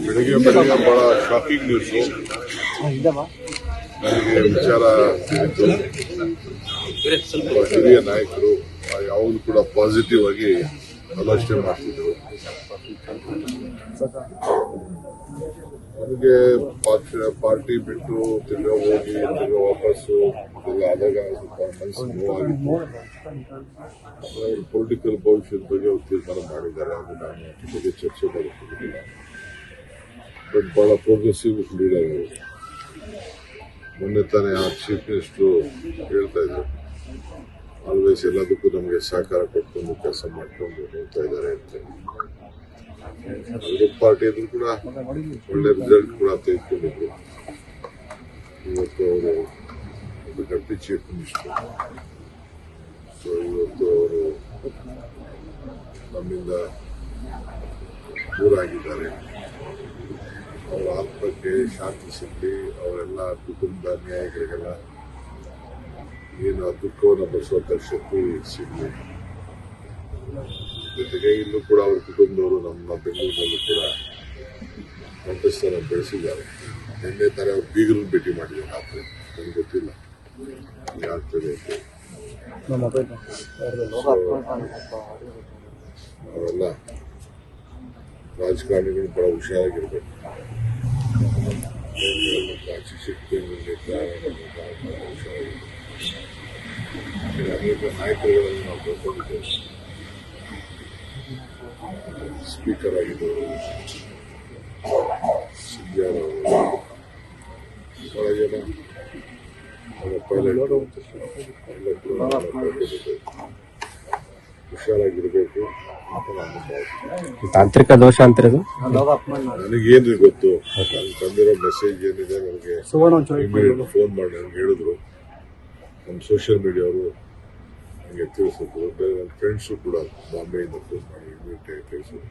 ಬೆಳಿಗ್ಗೆ ಬಹಳ shocking news ನನಗೆ ವಿಚಾರ ತಿಳಿತು. ಹಿರಿಯ ನಾಯಕರು ಯಾವಾಗಲೂ ಕೂಡ ಪಾಸಿಟಿವ್ ಆಗಿ ಆಲೋಚನೆ ಮಾಡ್ತಿದ್ರು. ನನಗೆ ಪಾರ್ಟಿ ಬಿಟ್ಟು ತಿರ್ಗಾ ಹೋಗಿ ತಿರ್ಗಾ ವಾಪಸ್ಸು ಎಲ್ಲ ಆದಾಗ ಸ್ವಲ್ಪ ಮನಸ್ಸು ನೋವಾಗಿತ್ತು. ಅವರು ಪೊಲಿಟಿಕಲ್ ಭವಿಷ್ಯದ ಬಗ್ಗೆ ಅವರು ತೀರ್ಮಾನ ಮಾಡಿದ್ದಾರೆ. ಅದು ನಾನು ಅದ್ರ ಬಗ್ಗೆ ಚರ್ಚೆ ಮಾಡುತ್ತಿಲ್ಲ. ಬಟ್ ಬಹಳ ಪ್ರೋಗ್ರೆಸಿವ್ ಲೀಡರ್ ಅವರು. ಮೊನ್ನೆ ತಾನೇ ಆ ಚೀಫ್ ಮಿನಿಸ್ಟರ್ ಹೇಳ್ತಾ ಇದ್ರು, ಆಲ್ವೇಸ್ ಎಲ್ಲದಕ್ಕೂ ನಮಗೆ ಸಹಕಾರ ಕೊಟ್ಕೊಂಡು ಕೆಲಸ ಮಾಡ್ಕೊಂಡು ಹೋಗ್ತಾ ಇದ್ದಾರೆ ಅಂತ. ವಿರೋಧ ಪಾರ್ಟಿ ಆದ್ರೂ ಕೂಡ ಒಳ್ಳೆ ರಿಸಲ್ಟ್ ಕೂಡ ತೆಗೆದುಕೊಂಡಿದ್ರು. ಇವತ್ತು ಅವರು ಒಂದು ಡೆಪ್ಟಿ ಚೀಫ್ ಮಿನಿಸ್ಟರ್. ಸೊ ಇವತ್ತು ಅವರು ನಮ್ಮಿಂದ ದೂರ ಆಗಿದ್ದಾರೆ. ಅವರ ಆತ್ಮಕ್ಕೆ ಶಾಂತಿ ಸಿಗಲಿ, ಅವರೆಲ್ಲ ಕುಟುಂಬದ ನ್ಯಾಯಗಳಿಗೆಲ್ಲ ಏನು ಆ ದುಃಖವನ್ನು ಭರಿಸುವಂಥ ಶಕ್ತಿ ಸಿಗಲಿ. ಜೊತೆಗೆ ಇಲ್ಲೂ ಕೂಡ ಅವ್ರ ಕುಟುಂಬದವರು ನಮ್ಮ ಬೆಂಗಳೂರಿನಲ್ಲೂ ಕೂಡ ಕಂಠಸ್ಥಾನ ಬೆಳೆಸಿದ್ದಾರೆ. ನಿನ್ನೆ ತರ ಅವ್ರು ಬೀಗರನ್ನು ಭೇಟಿ ಮಾಡಿದ್ದಾರೆ. ರಾತ್ರಿ ನನಗೆ ಗೊತ್ತಿಲ್ಲ ಆಗ್ತದೆ ಅಂತ. ಅವೆಲ್ಲ ರಾಜಕಾರಣಿಗಳು ಬಹಳ ಹುಷಾರಾಗಿರ್ಬೇಕು. ಅನೇಕ ನಾಯಕರುಗಳನ್ನು ನಾವು ಬರ್ಕೊಂಡಿದ್ದೇವೆ. ಸ್ಪೀಕರ್ ಆಗಿದ್ದವರು ಸಿದ್ಯಾರವರು, ಬಹಳ ಜನ ಅವರ ಪೈಲಟ್ ಎಲ್ಲ ಹುಷಾರಾಗಿರ್ಬೇಕು ಅಂತ ನಾನು ಭಾವಿಸ್ತೀನಿ. ತಾಂತ್ರಿಕ ದೋಷ ಅಂತಿರೋದು ನನಗೇನು ಗೊತ್ತು. ನಾನು ತಂದಿರೋ ಮೆಸೇಜ್ ಏನಿದೆ ನನಗೆ ಇಮಿಡಿಯೇಟ್ ಫೋನ್ ಮಾಡಿ ನನಗೆ ಹೇಳಿದ್ರು. ನಮ್ಮ ಸೋಷಿಯಲ್ ಮೀಡಿಯಾ ಅವರು ನನಗೆ ತಿಳಿಸಿದ್ರು. ಬೇರೆ ನನ್ನ ಫ್ರೆಂಡ್ಸು ಕೂಡ ಬಾಂಬೆಯಿಂದ ಫೋನ್ ಮಾಡಿ ಇಮಿಡಿಯೇಟ್ ತಿಳಿಸಿದ್ರು.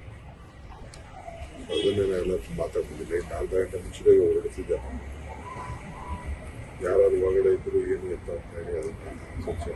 ಅದನ್ನೇ ನಾನೆಲ್ಲ ಮಾತಾಡ್ತಿದ್ದಿಲ್ಲ. ಇನ್ನು ಅರ್ಧ ಗಂಟೆ ಮುಂಚೆ ಹೊರಡ್ತಿದ್ದೆ. ಯಾರು ಹೊರಗಡೆ ಇದ್ರು ಏನು ಅಂತ ಹೇಳಿ ಅದನ್ನ ಚರ್ಚೆ